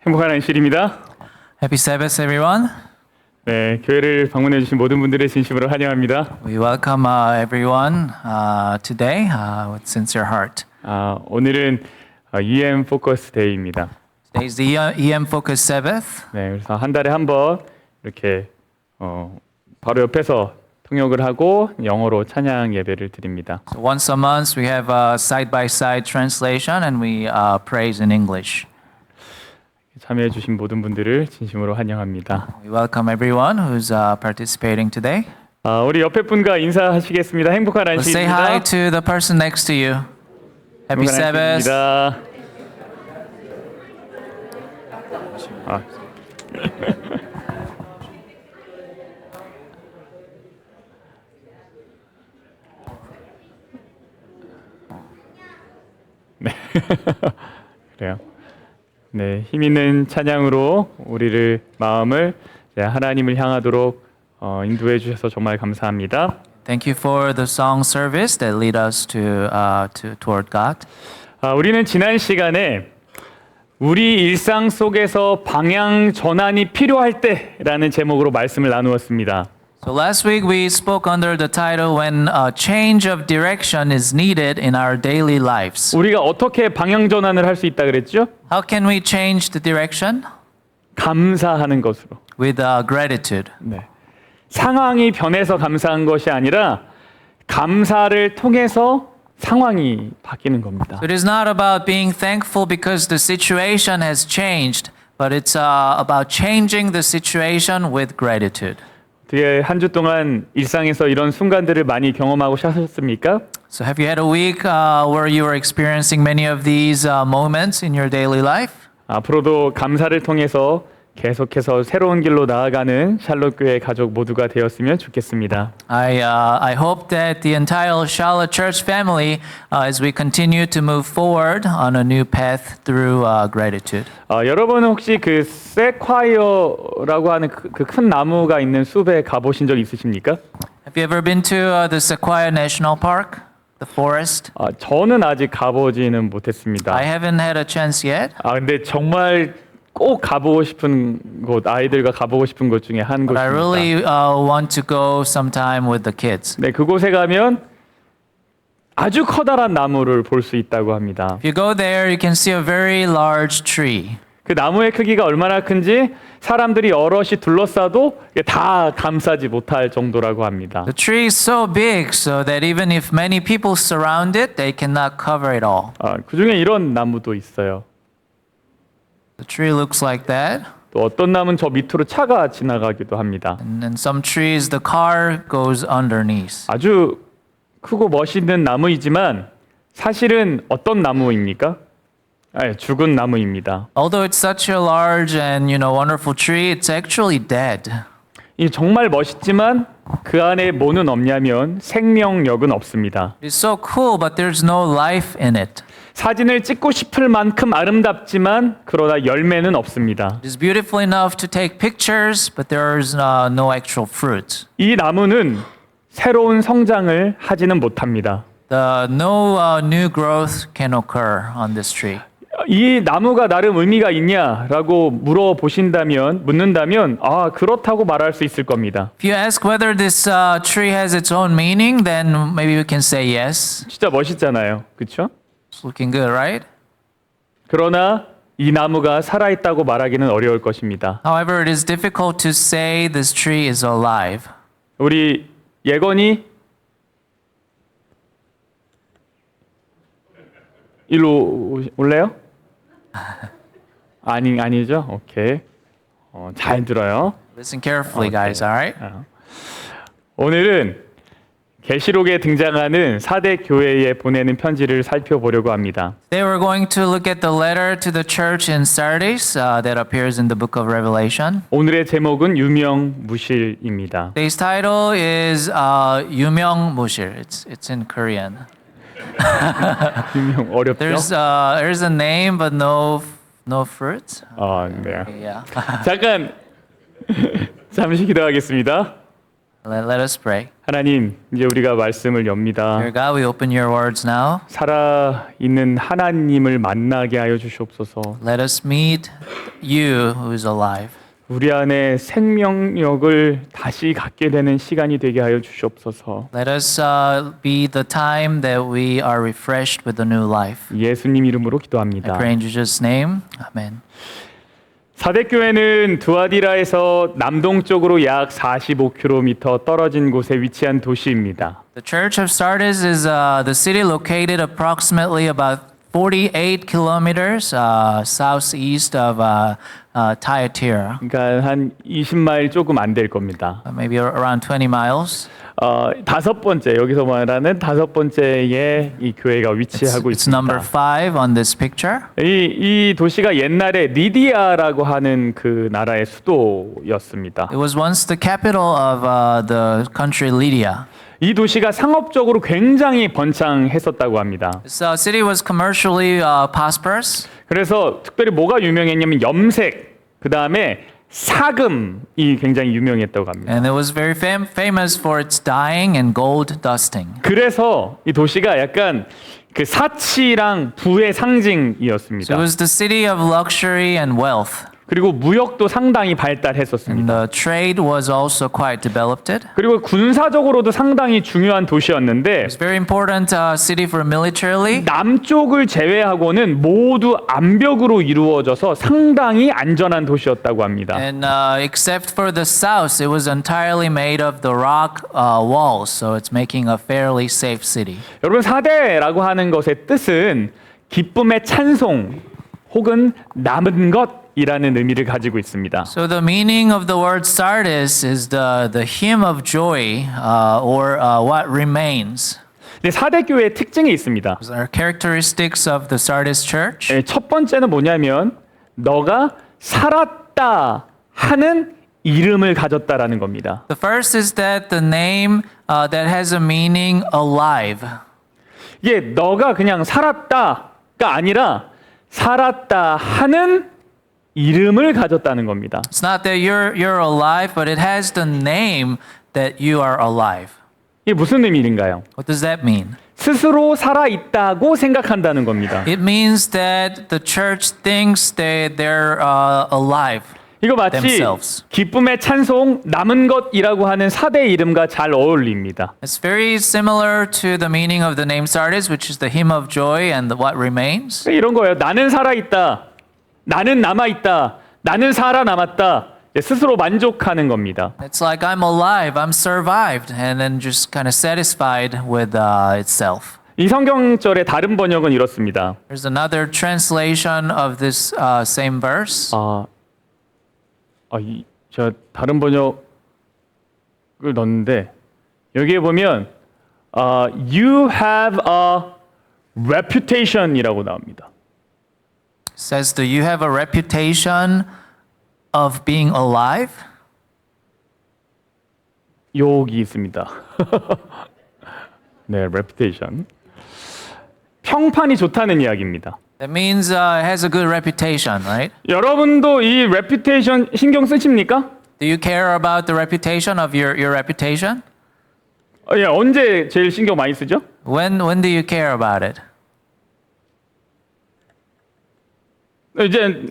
행복한 안식일입니다. Happy Sabbath, everyone. 네, 교회를 방문해 주신 모든 분들의 진심으로 환영합니다. We welcome everyone today with sincere heart. 오늘은 EM 포커스 데이입니다. Today is the EM Focus Sabbath. 네, 그래서 한 달에 한 번 이렇게 바로 옆에서 통역을 하고 영어로 찬양 예배를 드립니다. So once a month, we have a side-by-side translation, and we praise in English. 참여해 주신 모든 분들을 진심으로 환영합니다. We welcome everyone who's participating today. 우리 옆에 분과 인사하시겠습니다. 행복한 Let's say hi 안식일입니다. to the person next to you. Happy 행복한 Sabbath. 안식일입니다. 네. 그래요. 네, 힘 있는 찬양으로 우리를 마음을 하나님을 향하도록 인도해 주셔서 정말 감사합니다. Thank you for the song service that lead us toward God. 우리는 지난 시간에 우리 일상 속에서 방향 전환이 필요할 때라는 제목으로 말씀을 나누었습니다. So last week we spoke under the title When a Change of Direction is Needed in Our Daily Lives. 우리가 어떻게 방향 전환을 할 수 있다 그랬죠? How can we change the direction? 감사하는 것으로. With gratitude. 네. 상황이 변해서 감사한 것이 아니라 감사를 통해서 상황이 바뀌는 겁니다. So it is not about being thankful because the situation has changed, but it's about changing the situation with gratitude. 어떻게 한 주 동안 일상에서 이런 순간들을 많이 경험하고 사셨습니까? So have you had a week where you were experiencing many of these moments in your daily life? 앞으로도 감사를 통해서 계속해서 새로운 길로 나아가는 샬롯 교회 가족 모두가 되었으면 좋겠습니다. I hope that the entire Charlotte Church family, as we continue to move forward on a new path through gratitude. 여러분은 혹시 그 세콰이어라고 하는 그 큰 나무가 있는 숲에 가보신 적 있으십니까? Have you ever been to the Sequoia National Park, the forest? 저는 아직 가보지는 못했습니다. I haven't had a chance yet. 근데 정말 꼭 가보고 싶은 곳, 아이들과 가보고 싶은 곳 중에 한 But I 곳입니다. really want to go sometime with the kids. 네, 그곳에 가면 아주 커다란 나무를 볼 수 있다고 합니다. If you go there, you can see a very large tree. 그 나무의 크기가 얼마나 큰지 사람들이 여럿이 둘러싸도 다 감싸지 못할 정도라고 합니다. The tree is so big so that even if many people surround it, they cannot cover it all. 그 중에 이런 나무도 있어요. The tree looks like that. 또 어떤 나무는 저 밑으로 차가 지나가기도 합니다. And then some trees, the car goes underneath. 아주 크고 멋있는 나무이지만 사실은 어떤 나무입니까? 죽은 나무입니다. Although it's such a large and wonderful tree, it's actually dead. 이 정말 멋있지만 그 안에 뭐는 없냐면 생명력은 없습니다. It's so cool, but there's no life in it. 사진을 찍고 싶을 만큼 아름답지만 그러나 열매는 없습니다. It is beautiful enough to take pictures, but there's no actual fruit. 이 나무는 새로운 성장을 하지는 못합니다. No new growth can occur on this tree. 이 나무가 나름 의미가 있냐라고 묻는다면 그렇다고 말할 수 있을 겁니다. If you ask whether this tree has its own meaning, then maybe we can say yes. 진짜 멋있잖아요. 그렇죠? It's looking good, right? 그러나 이 나무가 살아있다고 말하기는 어려울 것입니다. However, it is difficult to say this tree is alive. 우리 예건이 일로 올래요? 아니죠? 오케이. 잘 들어요. Listen carefully, guys, all right? 오늘은 계시록에 등장하는 4대 교회에 보내는 편지를 살펴보려고 합니다. Today we're going to look at the letter to the church in Sardis that appears in the book of Revelation. 오늘의 제목은 유명무실입니다. Today's title is 유명무실. It's in Korean. 유명 어렵죠? There's a name but no fruit. 네. Yeah. 잠시 기도하겠습니다. Let us pray. 하나님, 이제 우리가 말씀을 엽니다. Dear God, we open your words now. 살아있는 하나님을 만나게 하여 주시옵소서. Let us meet you who is alive. 우리 안에 생명력을 다시 갖게 되는 시간이 되게 하여 주시옵소서. Let us be the time that we are refreshed with a new life. 예수님 이름으로 I 기도합니다. pray in Jesus' name. Amen. 사대교회는 두아디라에서 남동쪽으로 약 45km 떨어진 곳에 위치한 도시입니다. The Church of Sardis is the city located approximately about 48 kilometers southeast of Thyatira, 그러니까 한 20마일 조금 안 될 겁니다. maybe around 20 miles. 다섯 번째, 여기서 말하는 다섯 번째에 이 교회가 위치하고 It's number 있습니다. 5 on this picture. 이 도시가 옛날에 리디아라고 하는 그 나라의 수도였습니다. It was once the capital of the country Lydia. 이 도시가 상업적으로 굉장히 번창했었다고 합니다. This city was commercially prosperous. 그래서 특별히 뭐가 유명했냐면 염색, 그 다음에 사금이 굉장히 유명했다고 합니다. And it was very famous for its dyeing and gold dusting. 그래서 이 도시가 약간 그 사치랑 부의 So 상징이었습니다. it was the city of luxury and wealth. 그리고 무역도 상당히 And 발달했었습니다. the trade was also quite developed. 그리고 군사적으로도 상당히 중요한 도시였는데 It's very important city for militarily. 남쪽을 제외하고는 모두 암벽으로 이루어져서 상당히 안전한 도시였다고 합니다. And except for the south, it was entirely made of the rock walls. So it's making a fairly safe city. 여러분, 사대라고 하는 것의 뜻은 기쁨의 찬송 혹은 남은 것이라는 의미를 가지고 있습니다. So the meaning of the word Sardis is the hymn of joy or what remains. 근데 사대 교회의 특징이 있습니다. Those are characteristics of the Sardis church. 첫 번째는 뭐냐면 너가 살았다 하는 이름을 가졌다라는 겁니다. The first is that the name that has a meaning alive. 이게 너가 그냥 살았다가 아니라 살았다 하는 이름을 가졌다는 겁니다. It's not that you're alive, but it has the name that you are alive. 이게 무슨 의미인가요? What does that mean? 스스로 살아 있다고 생각한다는 겁니다. It means that the church thinks that they're alive. 이거 마치 themselves. 기쁨의 찬송 남은 것이라고 하는 사대 이름과 잘 어울립니다. It's very similar to the meaning of the name Sardis, which is the hymn of joy and what remains. 이런 거예요. 나는 살아 있다. 나는 남아 있다. 나는 살아남았다. 스스로 만족하는 겁니다. It's like I'm alive, I'm survived, and then just kind of satisfied with itself. 이 성경절의 다른 번역은 이렇습니다. There's another translation of this same verse. 저 다른 번역을 넣었는데 여기에 보면 you have a reputation이라고 나옵니다. It says, "Do you have a reputation of being alive?" 여기 있습니다. 네, reputation. 평판이 좋다는 이야기입니다. That means it has a good reputation, right? 여러분도 이 reputation 신경 쓰십니까? Do you care about the reputation of your reputation? 예, 언제 제일 신경 많이 쓰죠? When do you care about it? 이제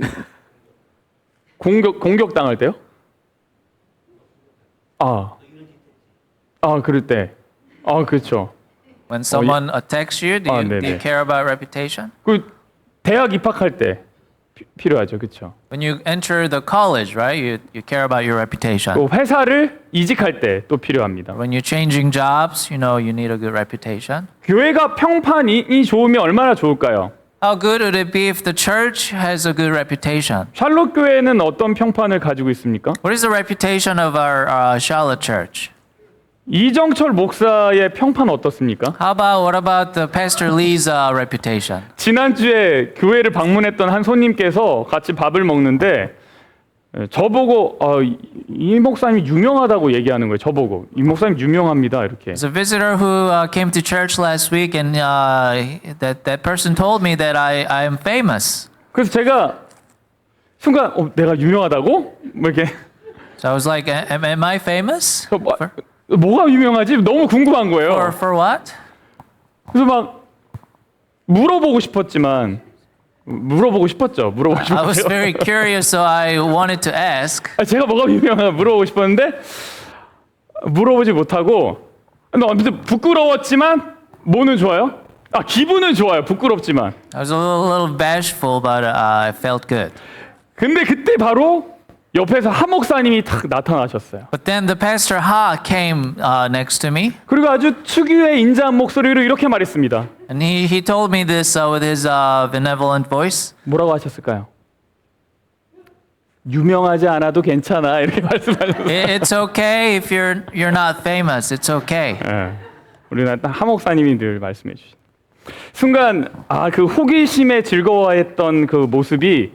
공격 당할 때요? 그럴 때. 그렇죠. When someone attacks you, do you 네네. care about reputation? 그 대학 입학할 때 필요하죠, 그렇죠? When you enter the college, right? You care about your reputation. 또 회사를 이직할 때 또 필요합니다. When you're changing jobs, you know you need a good reputation. 교회가 평판이 좋으면 얼마나 좋을까요? How good would it be if the church has a good reputation? 샬롯 교회는 어떤 평판을 가지고 있습니까? What is the reputation of our Charlotte church? 이정철 목사의 평판 어떻습니까? What about the Pastor Lee's reputation? 지난주에 교회를 방문했던 한 손님께서 같이 밥을 먹는데 저보고 이 목사님이 유명하다고 얘기하는 거예요. 저보고 이 목사님 유명합니다 이렇게. There's a visitor who came to church last week, and that person told me that I am famous. 그래서 제가 순간 내가 유명하다고? 뭐 이렇게. So I was like, am I famous? 뭐가 유명하지? 너무 궁금한 거예요. For what? 그래서 막 물어보고 싶었지만 물어보고 싶었죠. 물어보고 I was 싶었어요. very curious, so I wanted to ask. 제가 뭐가 유명한가 물어보고 싶었는데 물어보지 못하고 근데 아무튼 부끄러웠지만 뭐는 좋아요? 기분은 좋아요. 부끄럽지만. I was a little bashful, but I felt good. 근데 그때 바로 옆에서 하 목사님이 탁 나타나셨어요. But then the pastor Ha came next to me, 그리고 아주 특유의 인자한 목소리로 이렇게 말했습니다. and he told me this with his benevolent voice. 뭐라고 하셨을까요? 유명하지 않아도 괜찮아 이렇게 말씀하셨어요. It's okay if you're not famous. It's okay. 예. 우리는 하 목사님이 늘 말씀해 주시죠. 순간 그 호기심에 즐거워했던 그 모습이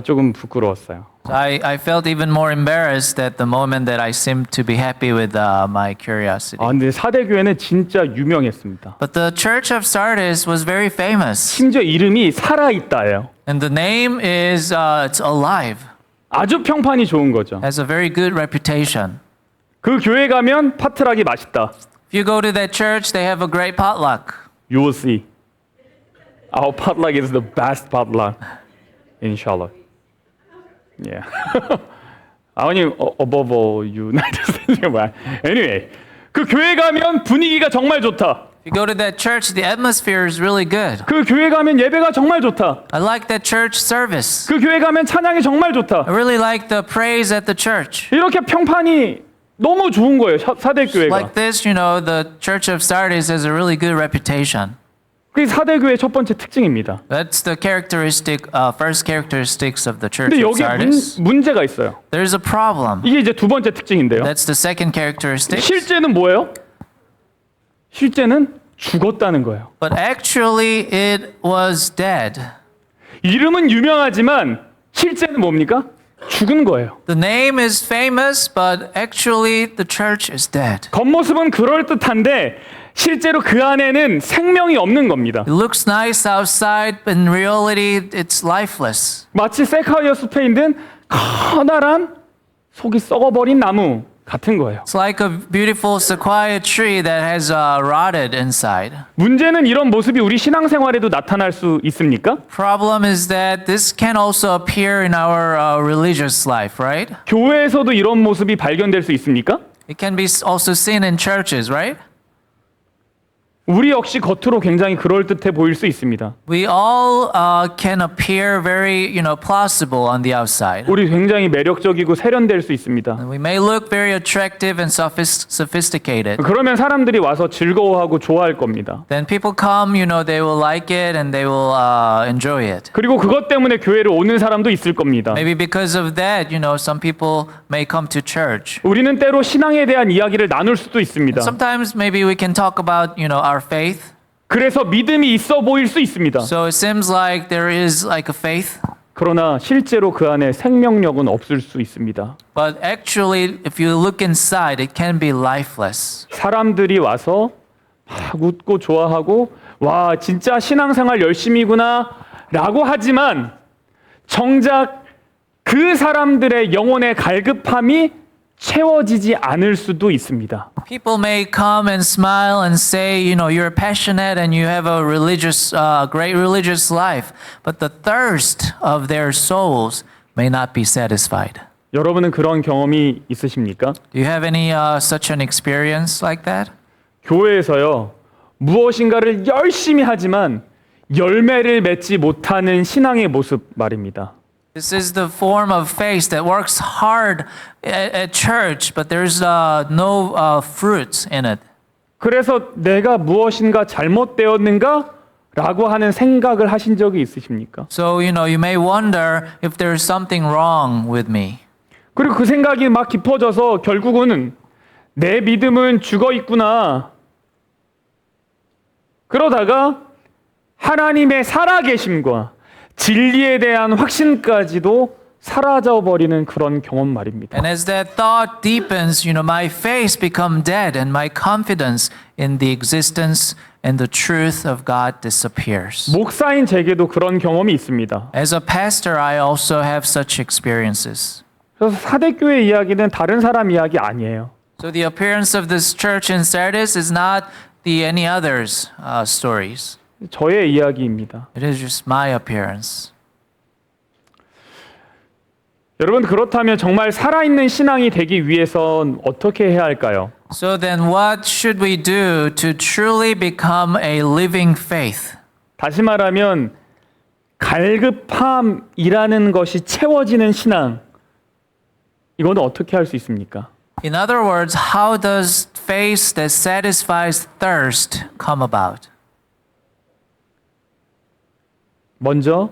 조금 부끄러웠어요. So I felt even more embarrassed at the moment that I seemed to be happy with my curiosity. 근데 사대교회는 진짜 유명했습니다. But the Church of Sardis was very famous, 심지어 이름이 살아있다예요. and the name is it's alive. 아주 평판이 좋은 거죠. Has a very good reputation. 그 교회 가면 파트락이 맛있다. If you go to that church, they have a great potluck. You will see. Our potluck is the best potluck in Charlotte. Yeah. 아버님 above all United States. Anyway, 그 교회 가면 분위기가 정말 좋다. If you go to that church, the atmosphere is really good. 그 교회 가면 예배가 정말 좋다. I like that church service. 그 교회 가면 찬양이 정말 좋다. I really like the praise at the church. 이렇게 평판이 너무 좋은 거예요. 사대교회가. Like this, the Church of Sardis has a really good reputation. 그게 사대교회의 첫 번째 특징입니다. That's the first characteristics of the Church 근데 of 여기에 Sardis. 문제가 있어요. There's a problem. 이게 이제 두 번째 특징인데요. That's the second characteristic. 실제는 뭐예요? 실제는 죽었다는 거예요. But actually, it was dead. 이름은 유명하지만 실제는 뭡니까? 죽은 거예요. The name is famous, but actually, the church is dead. 겉모습은 그럴듯한데 실제로 그 안에는 생명이 없는 겁니다. It looks nice outside, but in reality, it's lifeless. 마치 세카이어 숲에 있는 커다란 속이 썩어버린 나무 같은 거예요. It's like a beautiful sequoia tree that has rotted inside. 문제는 이런 모습이 우리 신앙생활에도 나타날 수 있습니까? Problem is that this can also appear in our religious life, right? 교회에서도 이런 모습이 발견될 수 있습니까? It can be also seen in churches, right? 우리 역시 겉으로 굉장히 그럴듯해 보일 수 있습니다. We all can appear very, plausible on the outside. 우리 굉장히 매력적이고 세련될 수 있습니다. We may look very attractive and sophisticated. 그러면 사람들이 와서 즐거워하고 좋아할 겁니다. Then people come, they will like it and they will enjoy it. 그리고 그것 때문에 교회를 오는 사람도 있을 겁니다. Maybe because of that, some people may come to church. 우리는 때로 신앙에 대한 이야기를 나눌 수도 있습니다. Sometimes maybe we can talk about, our faith. 그래서 믿음이 있어 보일 수 있습니다. So it seems like there is like a faith. 그러나 실제로 그 안에 생명력은 없을 수 있습니다. But actually, if you look inside, it can be lifeless. 사람들이 와서 막 웃고 좋아하고 와 진짜 신앙생활 열심히구나 라고 하지만 정작 그 사람들의 영혼의 갈급함이 채워지지 않을 수도 있습니다. People may come and smile and say, you're passionate and you have a great religious life, but the thirst of their souls may not be satisfied. 여러분은 그런 경험이 있으십니까? Do you have any such an experience like that? 교회에서요 무엇인가를 열심히 하지만 열매를 맺지 못하는 신앙의 모습 말입니다. This is the form of faith that works hard at church, but there's no fruits in it. 그래서 내가 무엇인가 잘못되었는가? 라고 하는 생각을 하신 적이 있으십니까? So, you may wonder if there's something wrong with me. 그리고 그 생각이 막 깊어져서 결국은 내 믿음은 죽어 있구나. 그러다가 하나님의 살아계심과 진리에 대한 확신까지도 사라져버리는 그런 경험 말입니다. And as that thought deepens, my faith become dead and my confidence in the existence and the truth of God disappears. 목사인 제게도 그런 경험이 있습니다. As a pastor, I also have such experiences. 그래서 사대교회 이야기는 다른 사람 이야기 아니에요. So the appearance of this church in Sardis is not the any others' stories. 저의 이야기입니다. It is just my appearance. 여러분 그렇다면 정말 살아있는 신앙이 되기 위해선 어떻게 해야 할까요? So then what should we do to truly become a living faith? 다시 말하면 갈급함이라는 것이 채워지는 신앙 이거는 어떻게 할 수 있습니까? In other words, how does faith that satisfies thirst come about? 먼저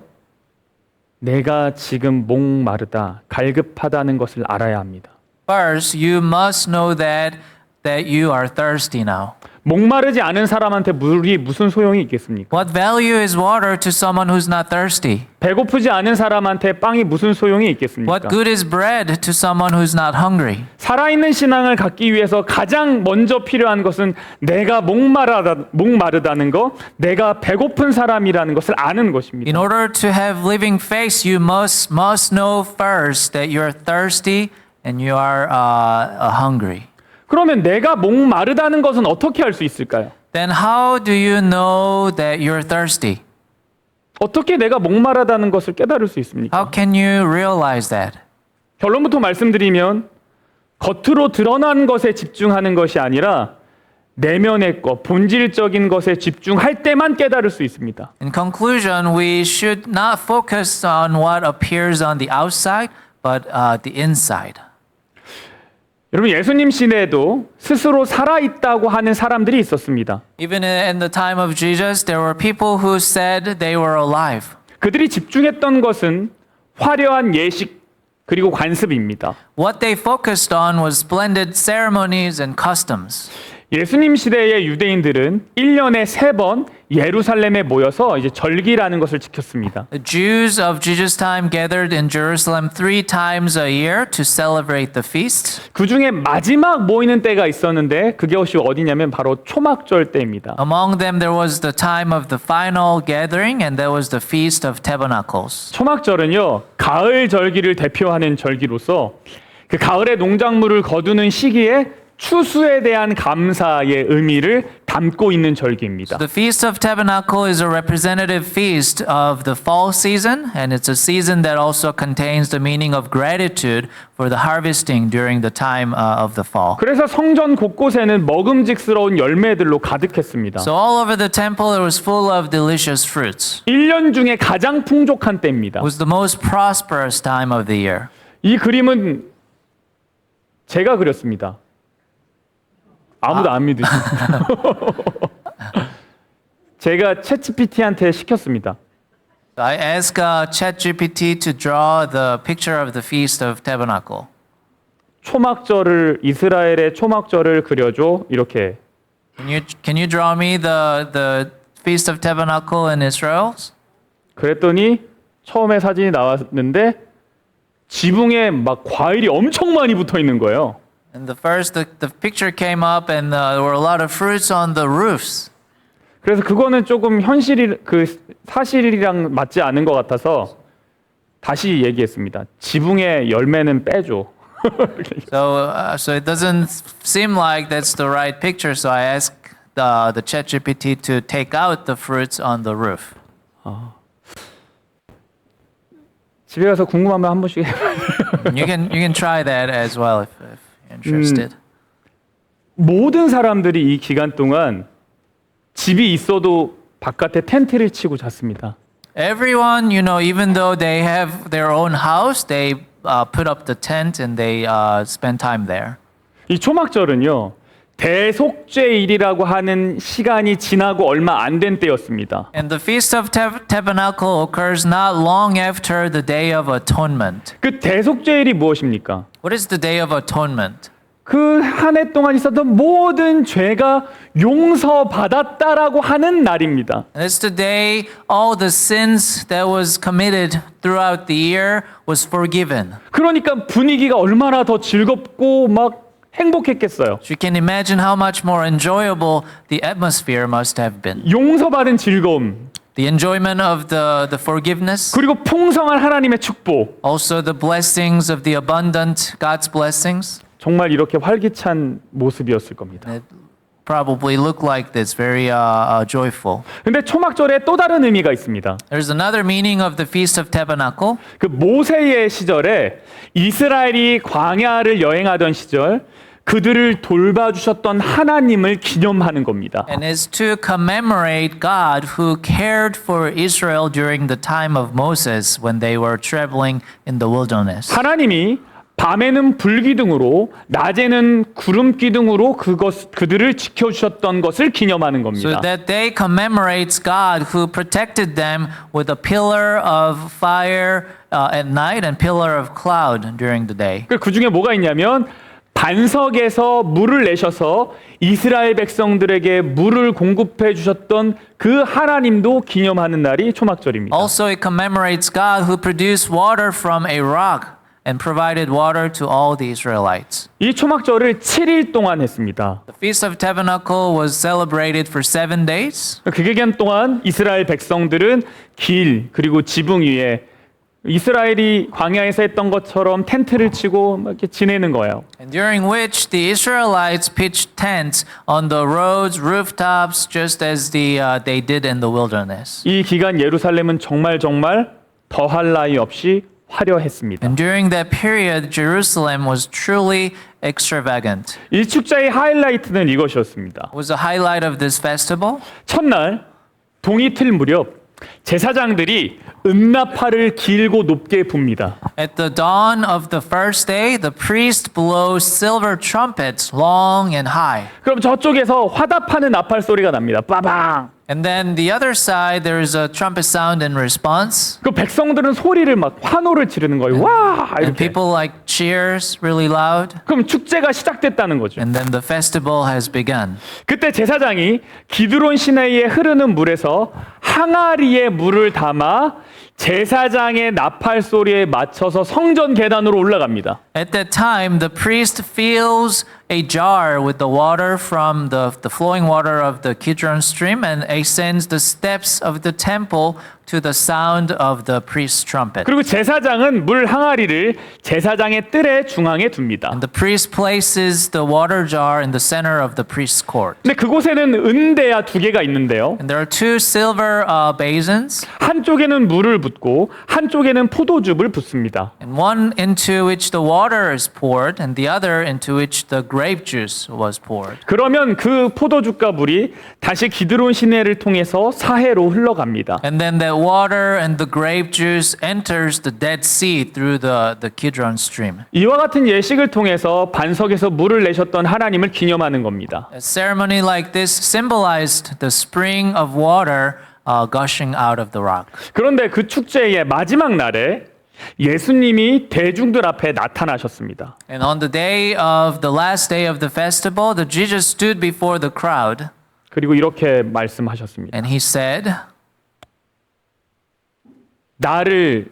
내가 지금 목마르다, 갈급하다는 것을 알아야 합니다. First, you must know that you are thirsty now. 목마르지 않은 사람한테 물이 무슨 소용이 있겠습니까? What value is water to someone who's not thirsty? 배고프지 않은 사람한테 빵이 무슨 소용이 있겠습니까? What good is bread to someone who's not hungry? 살아있는 신앙을 갖기 위해서 가장 먼저 필요한 것은 내가 목마르다는 것, 내가 배고픈 사람이라는 것을 아는 것입니다. In order to have living faith, you must know first that you're thirsty and you are hungry. 그러면 내가 목마르다는 것은 어떻게 알 수 있을까요? Then how do you know that you're thirsty? 어떻게 내가 목마르다는 것을 깨달을 수 있습니까? How can you realize that? 결론부터 말씀드리면 겉으로 드러난 것에 집중하는 것이 아니라 내면의 것, 본질적인 것에 집중할 때만 깨달을 수 있습니다. In conclusion, we should not focus on what appears on the outside, but the inside. 여러분 예수님 시대에도 스스로 살아있다고 하는 사람들이 있었습니다. Even in the time of Jesus, there were people who said they were alive. 그들이 집중했던 것은 화려한 예식 그리고 관습입니다. What they focused on was splendid ceremonies and customs. 예수님 시대의 유대인들은 1년에 3번 예루살렘에 모여서 이제 절기라는 것을 지켰습니다. The Jews of Jesus' time gathered in Jerusalem 3 times a year to celebrate the feast. 그 중에 마지막 모이는 때가 있었는데 그것이 어디냐면 바로 초막절 때입니다. Among them there was the time of the final gathering and that was the Feast of Tabernacles. 초막절은요 가을 절기를 대표하는 절기로서 그 가을의 농작물을 거두는 시기에 추수에 대한 감사의 의미를 담고 있는 절기입니다. The Feast of Tabernacle is a representative feast of the fall season, and it's a season that also contains the meaning of gratitude for the harvesting during the time of the fall. 그래서 성전 곳곳에는 먹음직스러운 열매들로 가득했습니다. So all over the temple it was full of delicious fruits. 1년 중에 가장 풍족한 때입니다. It was the most prosperous time of the year. 이 그림은 제가 그렸습니다. 아무도 안 믿으시죠? 제가 챗GPT한테 시켰습니다. I asked ChatGPT to draw the picture of the Feast of Tabernacle. 초막절을 이스라엘의 초막절을 그려줘 이렇게. Can you draw me the Feast of Tabernacle in Israel? 그랬더니 처음에 사진이 나왔는데 지붕에 막 과일이 엄청 많이 붙어 있는 거예요. And the picture came up and there were a lot of fruits on the roofs. 그래서 그거는 조금 사실이랑 맞지 않은 것 같아서 다시 얘기했습니다. 지붕의 열매는 빼줘. So it doesn't seem like that's the right picture. So I asked the ChatGPT to take out the fruits on the roof. 집에 가서 궁금하면 한 번씩 해봐요. You can try that as well if you're interested. 모든 사람들이 이 기간 동안 집이 있어도 바깥에 텐트를 치고 잤습니다. Everyone, even though they have their own house, they put up the tent and they spend time there. 이 초막절은요. 대속죄일이라고 하는 시간이 지나고 얼마 안 된 때였습니다. And the Feast of Tabernacle occurs not long after the Day of Atonement. 그 대속죄일이 무엇입니까? What is the Day of Atonement? 그 한 해 동안 있었던 모든 죄가 용서받았다라고 하는 날입니다. And it's the day all the sins that was committed throughout the year was forgiven. 그러니까 분위기가 얼마나 더 즐겁고 막 행복했겠어요. So you can imagine how much more enjoyable the atmosphere must have been. 용서받은 즐거움. The enjoyment of the forgiveness. 그리고 풍성한 하나님의 축복. Also the blessings of the abundant God's blessings. 정말 이렇게 활기찬 모습이었을 겁니다. It probably looked like this, very joyful. 근데 초막절에 또 다른 의미가 있습니다. There's another meaning of the Feast of Tabernacle. 그 모세의 시절에 이스라엘이 광야를 여행하던 시절 그들을 돌봐주셨던 하나님을 기념하는 겁니다. And is to commemorate God who cared for Israel during the time of Moses when they were traveling in the wilderness. 하나님이 밤에는 불기둥으로 낮에는 구름기둥으로 그들을 지켜주셨던 것을 기념하는 So 겁니다. that day commemorates God who protected them with a pillar of fire at night and pillar of cloud during the day. 그 중에 뭐가 있냐면 반석에서 물을 내셔서 이스라엘 백성들에게 물을 공급해 주셨던 그 하나님도 기념하는 날이 초막절입니다. Also it commemorates God who produced water from a rock and provided water to all the Israelites. 이 초막절을 7일 동안 했습니다. The Feast of Tabernacle was celebrated for 7 days. 그 기간 동안 이스라엘 백성들은 길 그리고 지붕 위에 이스라엘이 광야에서 했던 것처럼 텐트를 치고 막 이렇게 지내는 거예요. And during which the Israelites pitched tents on the roads, rooftops, just as they did in the wilderness. 이 기간 예루살렘은 정말 더할 나위 없이 화려했습니다. And during that period, Jerusalem was truly extravagant. 이 축제의 하이라이트는 이것이었습니다. It was a highlight of this festival. 첫날 동이 틀 무렵 제사장들이 은나팔을 길고 높게 붑니다. At the dawn of the first day, the priest blows silver trumpets long and high. 그럼 저쪽에서 화답하는 나팔 소리가 납니다. 빠방. And then the other side, there is a trumpet sound in response. 그 백성들은 소리를 막 환호를 지르는 거예요. 와 And 이렇게. people like cheers really loud. 그럼 축제가 시작됐다는 거죠. And then the festival has begun. 그때 제사장이 기드론 시내에 흐르는 물에서 항아리에 물을 담아 제사장의 나팔 소리에 맞춰서 성전 계단으로 올라갑니다. At that time, the priest fills a jar with the water from the flowing water of the Kidron stream and ascends the steps of the temple to the sound of the priest's trumpet. 그리고 제사장은 물 항아리를 제사장의 뜰의 중앙에 둡니다. And the priest places the water jar in the center of the priest's court. 근데 그곳에는 은대야 2개가 있는데요. And there are 2 silver basins, 한쪽에는 물을 붓고 한쪽에는 포도즙을 붓습니다. and one into which the water is poured, and the other into which the grape juice was poured. 그러면 그 포도즙과 물이 다시 기드론 시내를 통해서 사해로 흘러갑니다. And then that water and the grape juice enters the Dead Sea through the Kidron stream. 이와 같은 예식을 통해서 반석에서 물을 내셨던 하나님을 기념하는 겁니다. A ceremony like this symbolized the spring of water gushing out of the rock. 그런데 그 축제의 마지막 날에 예수님이 대중들 앞에 나타나셨습니다. And on the day of the last day of the festival, the Jesus stood before the crowd 그리고 이렇게 말씀하셨습니다. and he said, 나를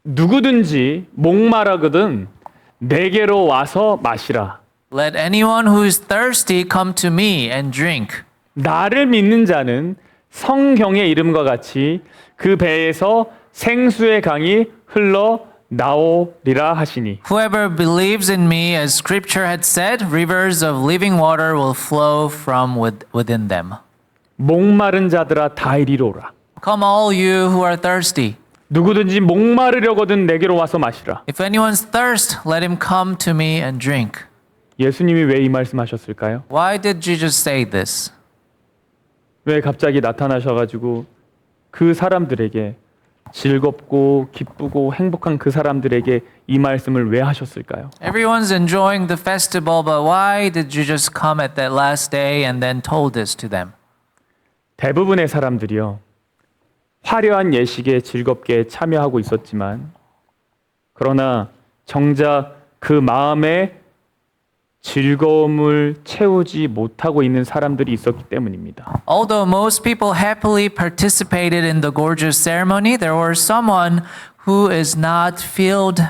누구든지 목마르거든 내게로 와서 마시라. "Let anyone who is thirsty come to me and drink. 나를 믿는 자는 성경의 이름과 같이 그 배에서 생수의 강이 흘러 나오리라 하시니. Whoever believes in me, as scripture had said, rivers of living water will flow from within them." 목마른 자들아 다 이리로 오라. Come all you who are thirsty. 누구든지 목마르려거든 내게로 와서 마시라. If anyone's thirst, let him come to me and drink. 예수님이 왜 이 말씀하셨을까요? Why did Jesus say this? 왜 갑자기 나타나셔가지고 그 사람들에게 즐겁고 기쁘고 행복한 그 사람들에게 이 말씀을 왜 하셨을까요? Everyone's enjoying the festival, but why did Jesus come at that last day and then told this to them? 대부분의 사람들이요. 화려한 예식에 즐겁게 참여하고 있었지만 그러나 정작 그 마음에 즐거움을 채우지 못하고 있는 사람들이 있었기 때문입니다. Although most people happily participated in the gorgeous ceremony, there were someone who is not filled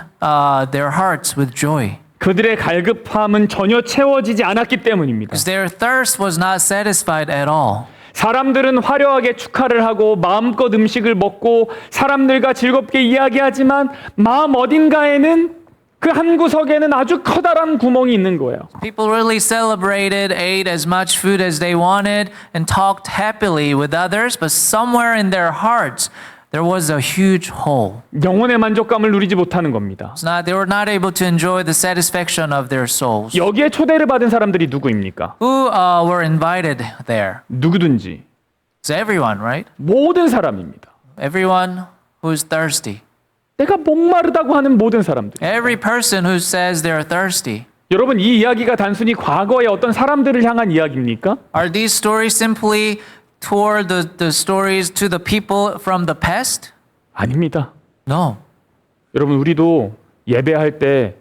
their hearts with joy. 그들의 갈급함은 전혀 채워지지 않았기 때문입니다. Because their thirst was not satisfied at all. 사람들은 화려하게 축하를 하고 마음껏 음식을 먹고 사람들과 즐겁게 이야기하지만 마음 어딘가에는 그 한 구석에는 아주 커다란 구멍이 있는 거예요. People really celebrated, ate as much food as they wanted, and talked happily with others, but somewhere in their hearts, there was a huge hole. 영혼의 만족감을 누리지 못하는 겁니다. They were not able to enjoy the satisfaction of their souls. 여기에 초대를 받은 사람들이 누구입니까? Who were invited there? 누구든지 It's everyone, right? 모든 사람입니다. Everyone who's thirsty. 내가 목마르다고 하는 모든 사람들. Every person who says they're thirsty. 여러분, 이 이야기가 단순히 과거의 어떤 사람들을 향한 이야기입니까? Are these stories simply toward the stories to the people from the past? 아닙니다. No. 여러분, 우리도 예배할 때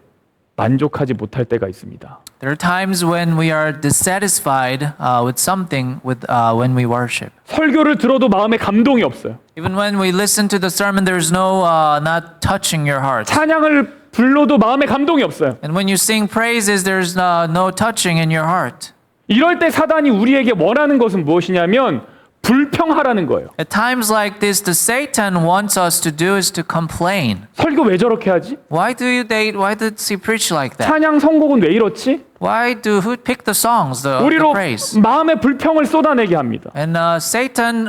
만족하지 못할 때가 있습니다. There are times when we are dissatisfied with something when we worship. 설교를 들어도 마음에 감동이 없어요. Even when we listen to the sermon, there's no not touching your heart. 찬양을 불러도 마음에 감동이 없어요. And when you sing praises, there's no touching in your heart. 이럴 때 사단이 우리에게 원하는 것은 무엇이냐면 불평하라는 거예요. At times like this, the Satan wants us to do is to complain. 설교 왜 저렇게 하지? Why did he preach like that? 찬양 선곡은 왜 이렇지? Who picked the songs, the 우리로 praise? 마음의 불평을 쏟아내게 합니다. And Satan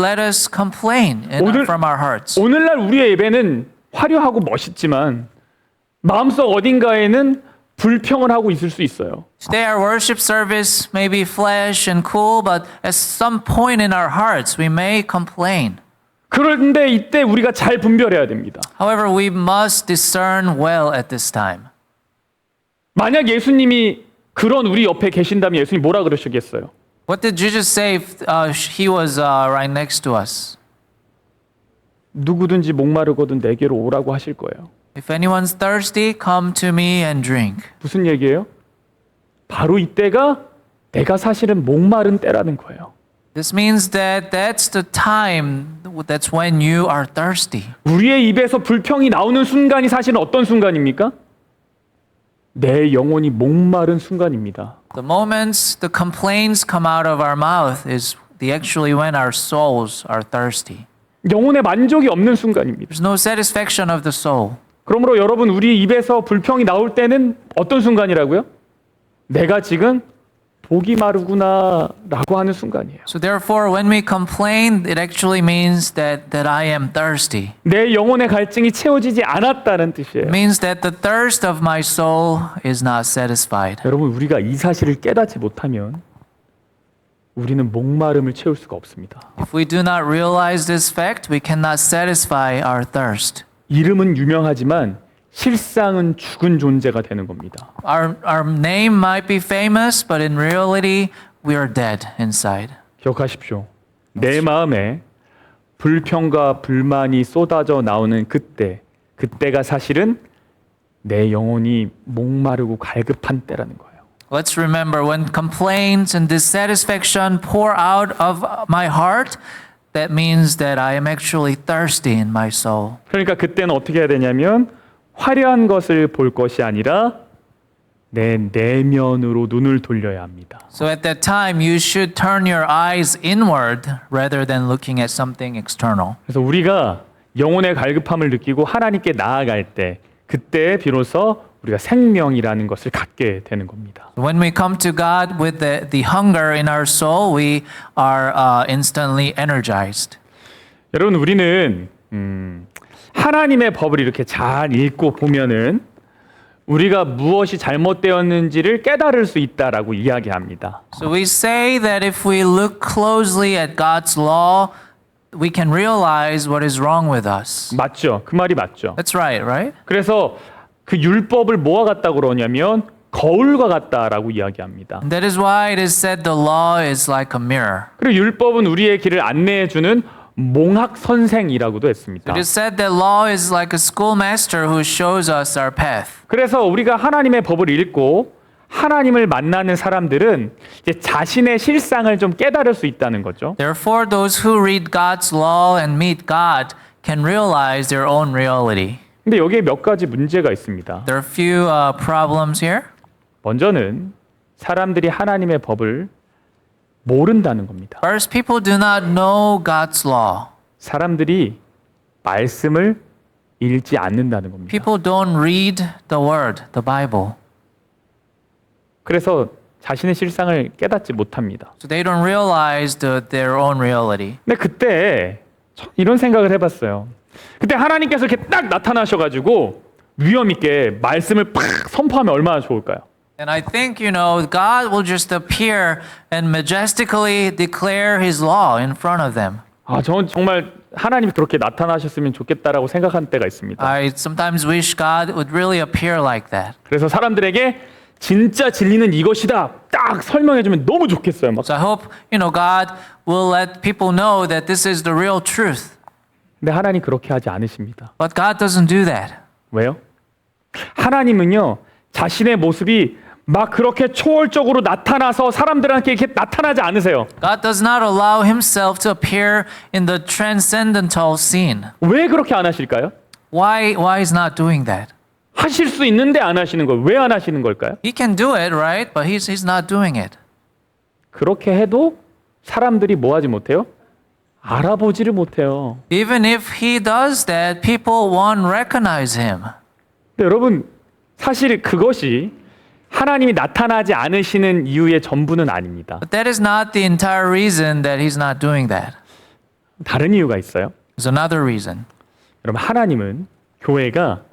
let us complain from our hearts. 오늘날 우리의 예배는 화려하고 멋있지만 마음속 어딘가에는 불평을 하고 있을 수 있어요. Today our worship service may be flash and cool, but at some point in our hearts we may complain. 그런데 이때 우리가 잘 분별해야 됩니다. However, we must discern well at this time. 만약 예수님이 그런 우리 옆에 계신다면 예수님 뭐라 그러시겠어요? What did Jesus say if he was right next to us? 누구든지 목마르거든 내게로 오라고 하실 거예요. If anyone's thirsty, come to me and drink. 무슨 얘기예요? 바로 이때가 내가 사실은 목마른 때라는 거예요. This means that that's the time, that's when you are thirsty. 우리의 입에서 불평이 나오는 순간이 사실은 어떤 순간입니까? 내 영혼이 목마른 순간입니다. The moments the complaints come out of our mouth is actually when our souls are thirsty. 영혼의 만족이 없는 순간입니다. There's no satisfaction of the soul. 그러므로 여러분, 우리 입에서 불평이 나올 때는 어떤 순간이라고요? 내가 지금 목이 마르구나 라고 하는 순간이에요. So therefore, when we complain, it actually means that I am thirsty. 내 영혼의 갈증이 채워지지 않았다는 뜻이에요. It means that the thirst of my soul is not satisfied. 여러분, 우리가 이 사실을 깨닫지 못하면 우리는 목마름을 채울 수가 없습니다. If we do not realize this fact, we cannot satisfy our thirst. 이름은 유명하지만 실상은 죽은 존재가 되는 겁니다. Our name might be famous, but in reality, we are dead inside. 기억하십시오. 내 마음에 불평과 불만이 쏟아져 나오는 그때가 사실은 내 영혼이 목마르고 갈급한 때라는 거예요. Let's remember, when complaints and dissatisfaction pour out of my heart, that means that I am actually thirsty in my soul. 그러니까 그때는 어떻게 해야 되냐면 화려한 것을 볼 것이 아니라 내 내면으로 눈을 돌려야 합니다. So at that time, you should turn your eyes inward rather than looking at something external. 그래서 우리가 영혼의 갈급함을 느끼고 하나님께 나아갈 때 그때 비로소 우리가 생명이라는 것을 갖게 되는 겁니다. When we come to God with the hunger in our soul, we are instantly energized. 여러분, 우리는 하나님의 법을 이렇게 잘 읽고 보면은 우리가 무엇이 잘못되었는지를 깨달을 수 있다라고 이야기합니다. So we say that if we look closely at God's law, we can realize what is wrong with us. 맞죠? 그 말이 맞죠? That's right, right? 그래서 그 율법을 뭐와 같다고 그러냐면 거울과 같다라고 이야기합니다. And that is why it is said the law is like a mirror. 그리고 율법은 우리의 길을 안내해 주는 몽학 선생이라고도 했습니다. It is said that law is like a schoolmaster who shows us our path. 그래서 우리가 하나님의 법을 읽고 하나님을 만나는 사람들은 이제 자신의 실상을 좀 깨달을 수 있다는 거죠. Therefore, those who read God's law and meet God can realize their own reality. 근데 여기에 몇 가지 문제가 있습니다. There are a few problems here. 먼저는 사람들이 하나님의 법을 모른다는 겁니다. First, people do not know God's law. 사람들이 말씀을 읽지 않는다는 겁니다. People don't read the word, the Bible. 그래서 자신의 실상을 깨닫지 못합니다. So they don't realize their own reality. 근데 그때 이런 생각을 해봤어요. 그때 하나님께서 이렇게 딱 나타나셔가지고 위험 있게 말씀을 팍 선포하면 얼마나 좋을까요? And I think, God will just appear and majestically declare His law in front of them. 저는 정말 하나님이 그렇게 나타나셨으면 좋겠다라고 생각한 때가 있습니다. I sometimes wish God would really appear like that. 그래서 사람들에게 진짜 진리는 이것이다 딱 설명해주면 너무 좋겠어요. 막. So I hope, God will let people know that this is the real truth. 근데 하나님 그렇게 하지 않으십니다. But God doesn't do that. 왜요? 하나님은요 자신의 모습이 막 그렇게 초월적으로 나타나서 사람들한테 이렇게 나타나지 않으세요. God does not allow Himself to appear in the transcendental scene. 왜 그렇게 안 하실까요? Why is not doing that? 하실 수 있는데 안 하시는 걸 왜 안 하시는 걸까요? He can do it, right? But He's not doing it. 그렇게 해도 사람들이 뭐 하지 못해요? 알아보지를 못해요. Even if He does that, people won't recognize Him. 근데 여러분 사실 그것이 하나님이 나타나지 않으시는 이유의 전부는 아닙니다. But that is not the entire reason that He's not doing that. 다른 이유가 있어요. There's another reason. 여러분 하나님은 교회가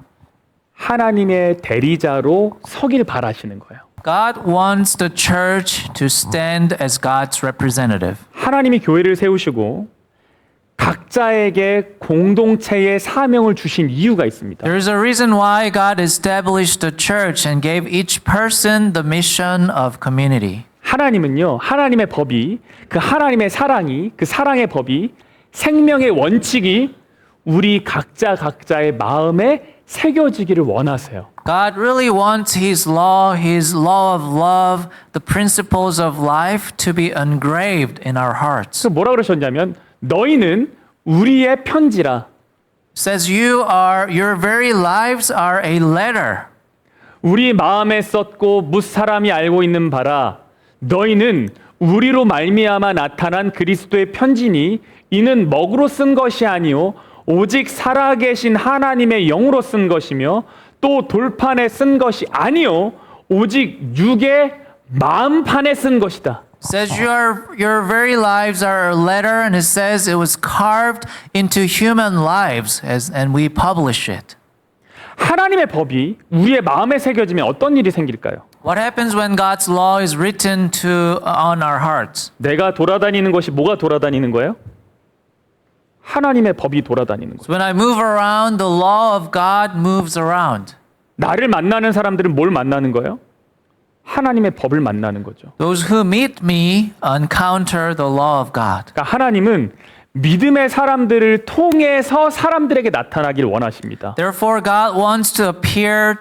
하나님의 대리자로 서길 바라시는 거예요. God wants the church to stand as God's representative. 하나님이 교회를 세우시고 각자에게 공동체의 사명을 주신 이유가 있습니다. There is a reason why God established the church and gave each person the mission of community. 하나님은요, 하나님의 법이, 그 하나님의 사랑이, 그 사랑의 법이, 생명의 원칙이 우리 각자의 마음에 새겨지기를 원하세요. God really wants His law of love, the principles of life to be engraved in our hearts. 그래서 뭐라 그러셨냐면 너희는 우리의 편지라. Says your very lives are a letter. 우리 마음에 썼고 뭇 사람이 알고 있는 바라. 너희는 우리로 말미암아 나타난 그리스도의 편지니 이는 먹으로 쓴 것이 아니요 오직 살아계신 하나님의 영으로 쓴 것이며 또 돌판에 쓴 것이 아니요 오직 육의 마음판에 쓴 것이다. Says your very lives are a letter, and it says it was carved into human lives, and we publish it. 하나님의 법이 우리의 마음에 새겨지면 어떤 일이 생길까요? What happens when God's law is written on our hearts? 내가 돌아다니는 것이 뭐가 돌아다니는 거예요? 하나님의 법이 돌아다니는 거예요. So when I move around, the law of God moves around. 나를 만나는 사람들은 뭘 만나는 거예요? 하나님의 법을 만나는 거죠. Those who meet me encounter the law of God. 그러니까 하나님은 믿음의 사람들을 통해서 사람들에게 나타나길 원하십니다. Therefore, God wants to appear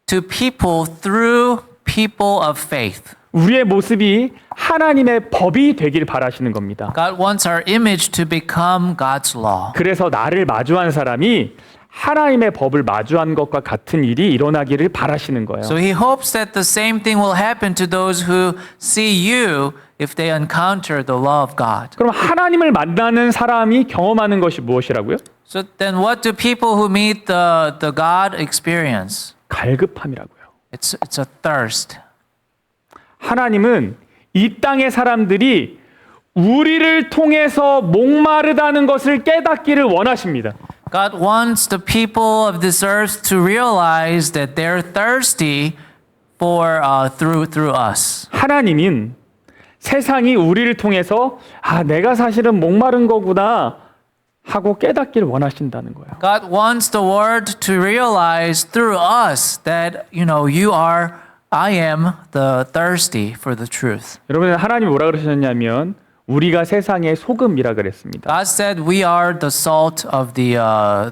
to people through people of faith. 우리의 모습이 하나님의 법이 되길 바라시는 겁니다. God wants our image to become God's law. 그래서 나를 마주한 사람이 하나님의 법을 마주한 것과 같은 일이 일어나기를 바라시는 거예요. So He hopes that the same thing will happen to those who see you if they encounter the law of God. 그럼 하나님을 만나는 사람이 경험하는 것이 무엇이라고요? So then what do people who meet the God experience? 갈급함이라고요. It's a thirst. 하나님은 이 땅의 사람들이 우리를 통해서 목마르다는 것을 깨닫기를 원하십니다. God wants the people of this earth to realize that they're thirsty for through us. 하나님은 세상이 우리를 통해서 내가 사실은 목마른 거구나 하고 깨닫기를 원하신다는 거예요. God wants the world to realize through us that I am the thirsty for the truth. 여러분 하나님이 뭐라 그러셨냐면 우리가 세상의 소금이라 그랬습니다. God said we are the salt of the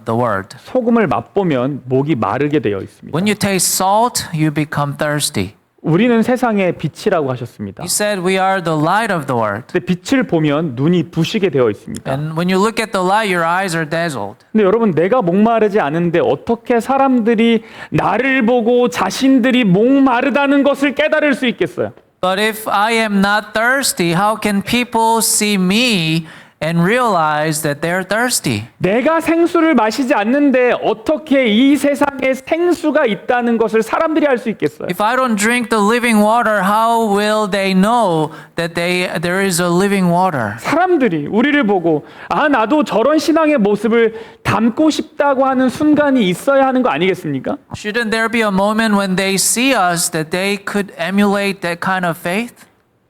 world. 소금을 맛보면 목이 마르게 되어 있습니다. When you taste salt, you become thirsty. 우리는 세상의 빛이라고 하셨습니다. He said we are the light of the world. 근데 빛을 보면 눈이 부시게 되어 있습니다. And when you look at the light, your eyes are dazzled. 근데 여러분 내가 목마르지 않은데 어떻게 사람들이 나를 보고 자신들이 목마르다는 것을 깨달을 수 있겠어요? But if I am not thirsty, how can people see me and realize that they're thirsty. 내가 생수를 마시지 않는데 어떻게 이 세상에 생수가 있다는 것을 사람들이 알 수 있겠어요? If I don't drink the living water, how will they know that there is a living water? 사람들이 우리를 보고 아 나도 저런 신앙의 모습을 담고 싶다고 하는 순간이 있어야 하는 거 아니겠습니까? Shouldn't there be a moment when they see us that they could emulate that kind of faith?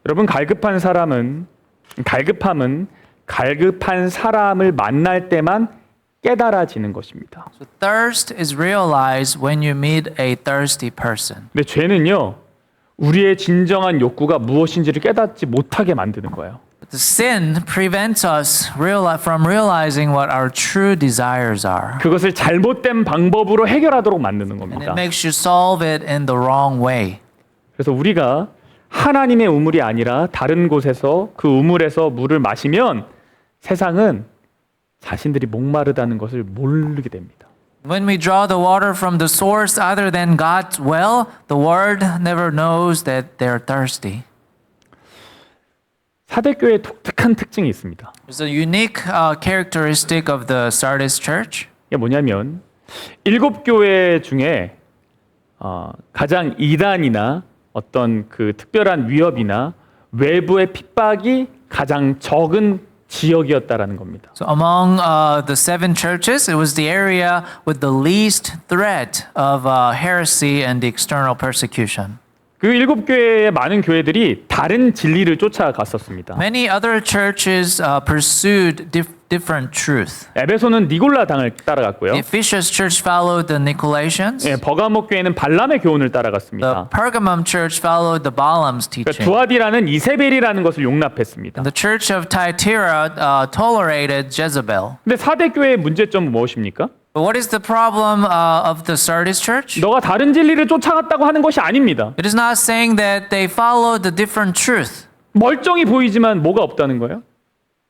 여러분 갈급함은 갈급한 사람을 만날 때만 깨달아지는 것입니다. So thirst is realized when you meet a thirsty person. 근데 죄는요. 우리의 진정한 욕구가 무엇인지를 깨닫지 못하게 만드는 거예요. The sin prevents us from realizing what our true desires are. 그것을 잘못된 방법으로 해결하도록 만드는 And it 겁니다. makes you solve it in the wrong way. 그래서 우리가 하나님의 우물이 아니라 다른 곳에서 그 우물에서 물을 마시면 세상은 자신들이 목마르다는 것을 모르게 됩니다. When we draw the water from the source other than God's well, the world never knows that they're thirsty. 사대교회의 독특한 특징이 있습니다. There's a unique characteristic of the Sardis church. 이게 뭐냐면 7교회 중에 가장 이단이나 어떤 그 특별한 위협이나 외부의 핍박이 가장 적은 지역이었다라는 겁니다. So among the 7 churches, it was the area with the least threat of heresy and the external persecution. 그 7교회의 많은 교회들이 다른 진리를 쫓아갔었습니다. Many other churches pursued different truth. 에베소는 니골라 당을 따라갔고요. The Ephesus church followed the Nicolaitans. 예, 버가모 교회는 발람의 교훈을 The 따라갔습니다. Pergamum church followed the Balaam's 그러니까 teaching. 두아디라는 이세벨이라는 것을 용납했습니다. The church of Thyatira tolerated Jezebel. 근데 사대교회의 문제점은 무엇입니까? But what is the problem of the Sardis church? 너가 다른 진리를 쫓아갔다고 하는 것이 아닙니다. It is not saying that they followed the different truth. 멀쩡히 보이지만 뭐가 없다는 거예요?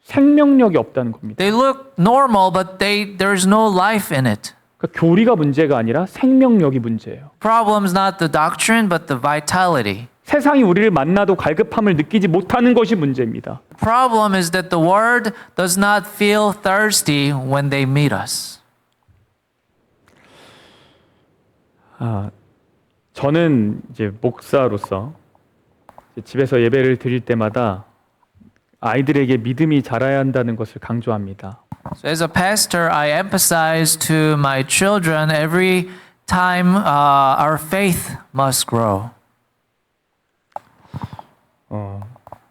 생명력이 없다는 겁니다. They look normal, but there is no life in it. 그러니까 교리가 문제가 아니라 생명력이 문제예요. Problem is not the doctrine, but the vitality. 세상이 우리를 만나도 갈급함을 느끼지 못하는 것이 문제입니다. The problem is that the world does not feel thirsty when they meet us. 저는 이제 목사로서 집에서 예배를 드릴 때마다 아이들에게 믿음이 자라야 한다는 것을 강조합니다. So as a pastor, I emphasize to my children every time our faith must grow.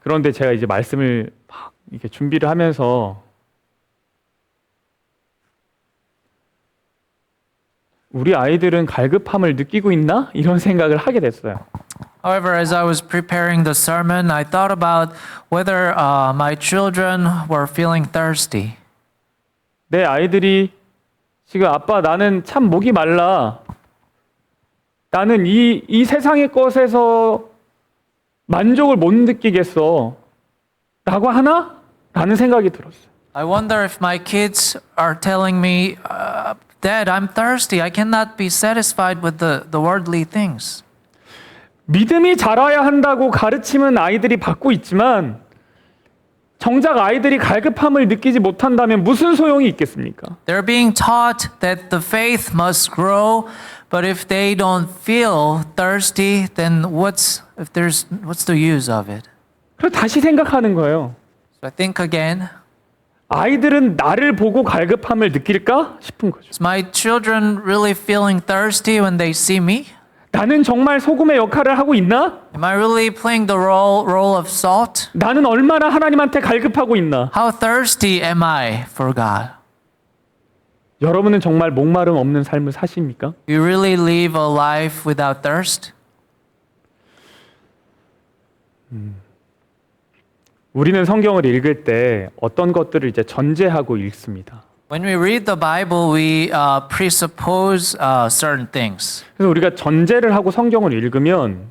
그런데 제가 이제 말씀을 막 이렇게 준비를 하면서 우리 아이들은 갈급함을 느끼고 있나? 이런 생각을 하게 됐어요. However, as I was preparing the sermon, I thought about whether my children were feeling thirsty. 내 아이들이 지금 아빠 나는 참 목이 말라. 나는 이 세상의 것에서 만족을 못 느끼겠어. 라고 하나? 라는 생각이 들었어요. I wonder if my kids are telling me, Dad, I'm thirsty. I cannot be satisfied with the worldly things. 믿음이 자라야 한다고 가르침은 아이들이 받고 있지만 정작 아이들이 갈급함을 느끼지 못한다면 무슨 소용이 있겠습니까? They're being taught that the faith must grow, but if they don't feel thirsty, then what's the use of it? 그래서 다시 생각하는 거예요. So I think again, 아이들은 나를 보고 갈급함을 느낄까 싶은 거죠. is my children really feeling thirsty when they see me? 나는 정말 소금의 역할을 하고 있나? Am I really playing the role of salt? 나는 얼마나 하나님한테 갈급하고 있나? How thirsty am I for God? 여러분은 정말 목마름 없는 삶을 사십니까? You really live a life without thirst? 우리는 성경을 읽을 때 어떤 것들을 이제 전제하고 읽습니다. When we read the Bible, we presuppose certain things. 그래서 우리가 전제를 하고 성경을 읽으면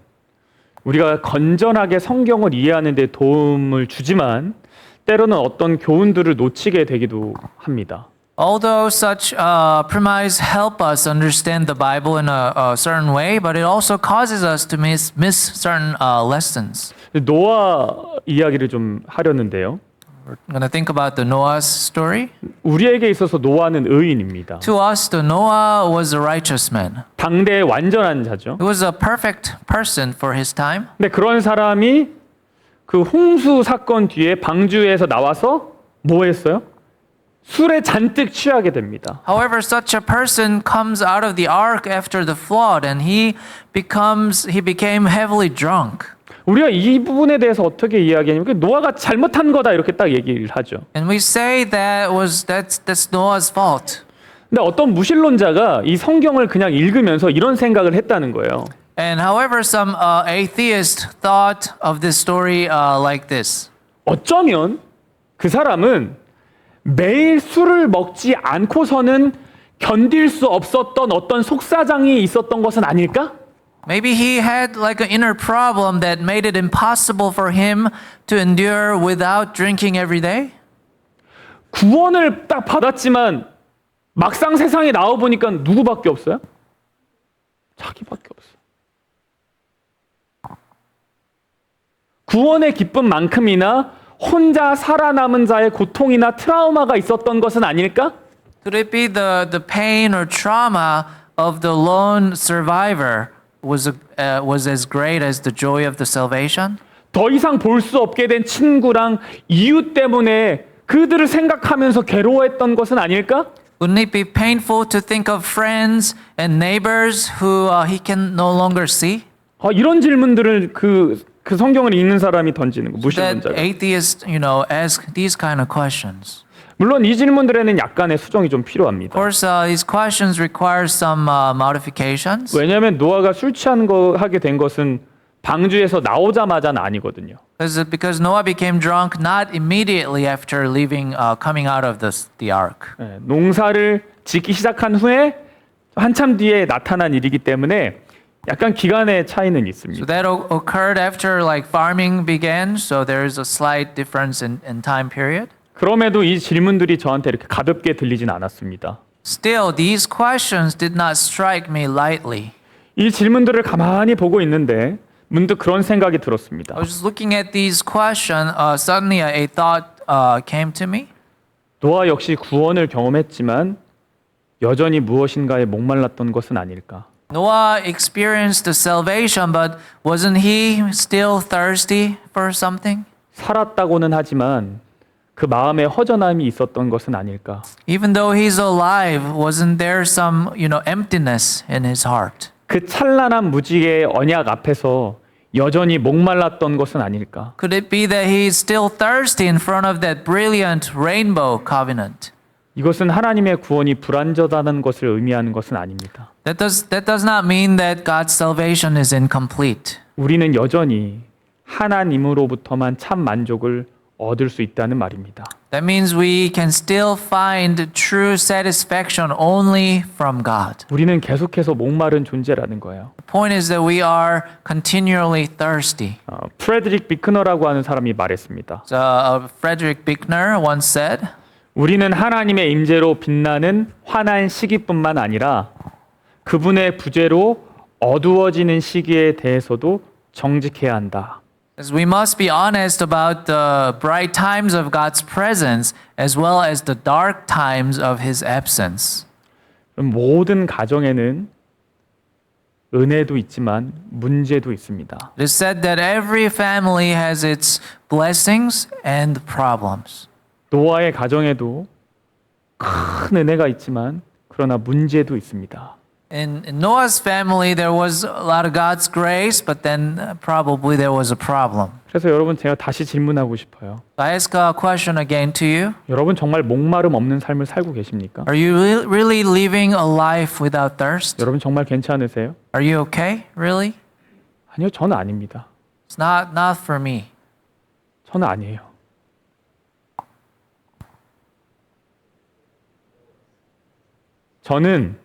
우리가 건전하게 성경을 이해하는 데 도움을 주지만 때로는 어떤 교훈들을 놓치게 되기도 합니다. Although such premise help us understand the Bible in a certain way, but it also causes us to miss certain lessons. 노아 이야기를 좀 하려는데요. We're going to think about the Noah's story. 우리에게 있어서 노아는 의인입니다. To us, the Noah was a righteous man. 당대의 완전한 자죠. He was a perfect person for his time. 근데 그런 사람이 그 홍수 사건 뒤에 방주에서 나와서 뭐 했어요? 술에 잔뜩 취하게 됩니다. However, such a person comes out of the ark after the flood and he became heavily drunk. 우리가 이 부분에 대해서 어떻게 이야기하냐면 노아가 잘못한 거다 이렇게 딱 얘기를 하죠. And we say that's Noah's fault. 근데 어떤 무신론자가 이 성경을 그냥 읽으면서 이런 생각을 했다는 거예요. And however, some atheists thought of this story like this. 어쩌면 그 사람은 매일 술을 먹지 않고서는 견딜 수 없었던 어떤 속사정이 있었던 것은 아닐까? Maybe he had like an inner problem that made it impossible for him to endure without drinking every day. 구원을 딱 받았지만 막상 세상에 나와 보니까 누구밖에 없어요? 자기밖에 없어. 구원의 기쁨만큼이나 혼자 살아남은 자의 고통이나 트라우마가 있었던 것은 아닐까? Could it be the pain or trauma of the lone survivor was as great as the joy of the salvation? 더 이상 볼 수 없게 된 친구랑 이웃 때문에 그들을 생각하면서 괴로워했던 것은 아닐까? Wouldn't it be painful to think of friends and neighbors who he can no longer see? 이런 질문들을 그 성경을 읽는 사람이 던지는 거 That 무신론자가. atheists, ask these kind of questions. 물론 이 질문들에는 약간의 수정이 좀 필요합니다. Of course, these questions require some modifications. 왜냐하면 노아가 술 취한 거 하게 된 것은 방주에서 나오자마자는 아니거든요. Because Noah became drunk not immediately after coming out of the ark. 농사를 짓기 시작한 후에 한참 뒤에 나타난 일이기 때문에 약간 기간의 차이는 So 있습니다. that occurred after farming began. So there is a slight difference in time period. 그럼에도 이 질문들이 저한테 이렇게 가볍게 들리진 않았습니다. Still, these questions did not strike me lightly. 이 질문들을 가만히 보고 있는데 문득 그런 생각이 들었습니다. I was just looking at these questions. Suddenly, a thought came to me. 노아 역시 구원을 경험했지만 여전히 무엇인가에 목말랐던 것은 아닐까? Noah experienced the salvation, but wasn't he still thirsty for something? 살았다고는 하지만 그 마음에 허전함이 있었던 것은 아닐까? Even though he's alive, wasn't there some, emptiness in his heart? 그 찬란한 무지개의 언약 앞에서 여전히 목말랐던 것은 아닐까? Could it be that he's still thirsty in front of that brilliant rainbow covenant? 이것은 하나님의 구원이 불완전하다는 것을 의미하는 것은 아닙니다. That does not mean that God's salvation is incomplete. 우리는 여전히 하나님으로부터만 참 만족을 얻을 수 있다는 말입니다. That means we can still find true satisfaction only from God. 우리는 계속해서 목마른 존재라는 거예요. The point is that we are continually thirsty. 프레드릭 비크너라고 하는 사람이 말했습니다. So, Frederick Buechner once said, 우리는 하나님의 임재로 빛나는 환한 시기뿐만 아니라 그분의 부재로 어두워지는 시기에 대해서도 정직해야 한다. as we must be honest about the bright times of God's presence as well as the dark times of His absence. 모든 가정에는 은혜도 있지만 문제도 있습니다. It is said that every family has its blessings and problems. 노아의 가정에도 큰 은혜가 있지만 그러나 문제도 있습니다. In Noah's family, there was a lot of God's grace, but then probably there was a problem. 그래서 여러분 제가 다시 질문하고 싶어요. I ask a question again to you. 여러분 정말 목마름 없는 삶을 살고 계십니까? Are you really living a life without thirst? 여러분 정말 괜찮으세요? Are you okay? Really? 아니요, 저는 아닙니다. It's not for me. 저는 아니에요. 저는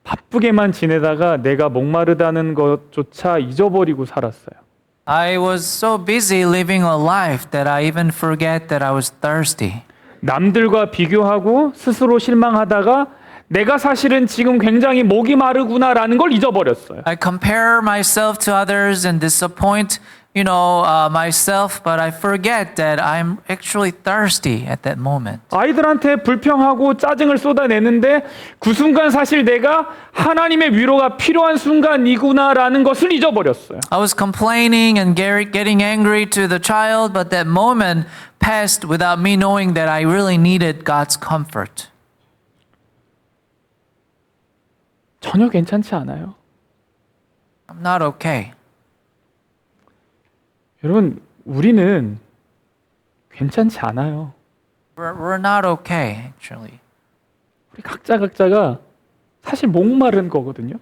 바쁘게만 지내다가 내가 목마르다는 것조차 잊어버리고 살았어요. I was so busy living a life that I even forget that I was thirsty. 남들과 비교하고 스스로 실망하다가 내가 사실은 지금 굉장히 목이 마르구나라는 걸 잊어버렸어요. I compare myself to others and disappoint, myself, but I forget that I'm actually thirsty at that moment. 아이들한테 불평하고 짜증을 쏟아내는데 그 순간 사실 내가 하나님의 위로가 필요한 순간이구나라는 것을 잊어버렸어요. I was complaining and getting angry to the child, but that moment passed without me knowing that I really needed God's comfort. 전혀 괜찮지 않아요. I'm not okay. 여러분, 우리는 괜찮지 않아요. We're not okay, actually. 우리 각자가 사실 목마른 거거든요.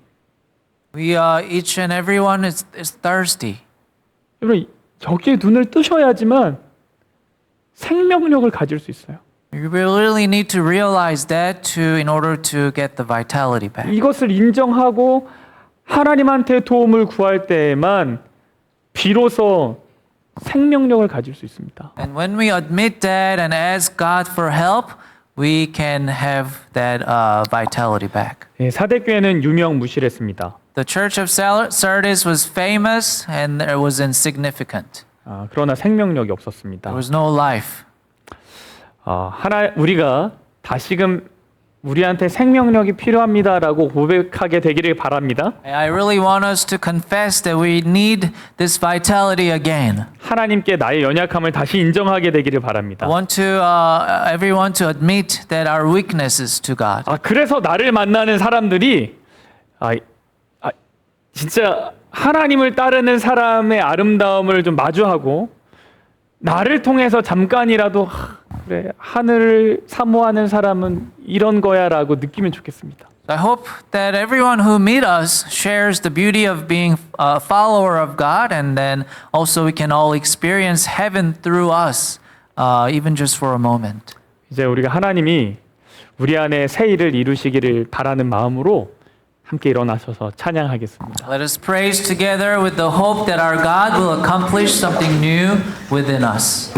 We each and everyone is thirsty. 여러분, 여기에 눈을 뜨셔야지만 생명력을 가질 수 있어요. You really need to realize that in order to get the vitality back. 이것을 인정하고 하나님한테 도움을 구할 때에만 비로소 생명력을 가질 수 있습니다. And when we admit that and ask God for help, we can have that vitality back. 예, 사대교회는 유명무실했습니다. The church of Sardis was famous and it was insignificant. 그러나 생명력이 없었습니다. There was no life. 우리가 다시금 우리한테 생명력이 필요합니다라고 고백하게 되기를 바랍니다. I really want us to confess that we need this vitality again. 하나님께 나의 연약함을 다시 인정하게 되기를 바랍니다. I want everyone to admit that our weaknesses to God. 그래서 나를 만나는 사람들이 진짜 하나님을 따르는 사람의 아름다움을 좀 마주하고 나를 통해서 잠깐이라도 그래 하늘을 사모하는 사람은 이런 거야라고 느끼면 좋겠습니다. I hope that everyone who meet us shares the beauty of being a follower of God, and then also we can all experience heaven through us, even just for a moment. 이제 우리가 하나님이 우리 안에 새 일을 이루시기를 바라는 마음으로 함께 일어나셔서 찬양하겠습니다. Let us praise together with the hope that our God will accomplish something new within us.